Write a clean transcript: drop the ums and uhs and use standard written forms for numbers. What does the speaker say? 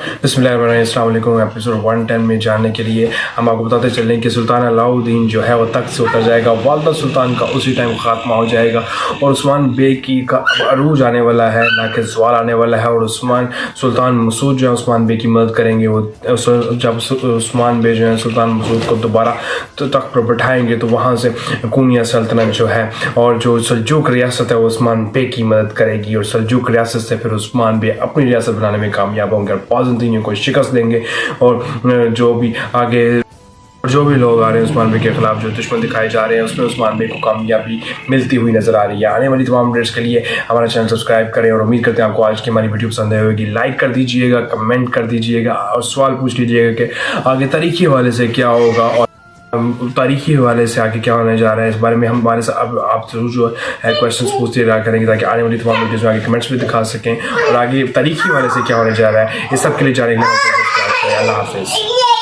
बिस्मिल्लाहिर्रहमानिर्रहीम, अस्सलाम वालेकुम। एपिसोड 110 में जाने के लिए हम आपको बताते चलें कि सुल्तान अलाउद्दीन जो है वो तख्त से उतर जाएगा, वालिदा सुल्तान का उसी टाइम खात्मा हो जाएगा और उस्मान बे की का अरूज आने वाला है, ना कि ज़वाल आने वाला है। और सुल्तान मसूद जो है उस्मान बे की मदद करेंगे। वो जब उस्मान बे जो है सुल्तान मसूद को दोबारा तो तख्त पर बैठाएंगे तो वहाँ से कोनिया सल्तनत जो है और जो सल्जूक रियासत है वो उस्मान बे की मदद करेगी और सल्जूक रियासत से फिर उस्मान बे अपनी रियासत बनाने में कामयाब होंगे और बाज़ंतीनियों को शिकस्त देंगे। और जो भी आगे जो भी लोग आ रहे हैं उस्मान बे के खिलाफ जो दुश्मन दिखाए जा रहे हैं उसमें उस्मान बे को कामयाबी मिलती हुई नजर आ रही है। आने वाली तमाम अपडेट्स के लिए हमारा चैनल सब्सक्राइब करें और उम्मीद करते हैं आपको आज की हमारी वीडियो पसंद आई होगी। लाइक कर दीजिएगा, कमेंट कर दीजिएगा और सवाल पूछ लीजिएगा कि आगे तारीखी हवाले से क्या होगा और तारीखी हवाले से आगे क्या होने जा रहा है। इस बारे में हम हमारे साथ अब आप जरूर जो है क्वेश्चंस पूछते रहा करेंगे ताकि आने वाली तमाम वीडियोस में आगे कमेंट्स भी दिखा सकें और आगे तारीखी हवाले से क्या होने जा रहा है। इस सब के लिए जाने के लिए अल्लाह हाफिज़।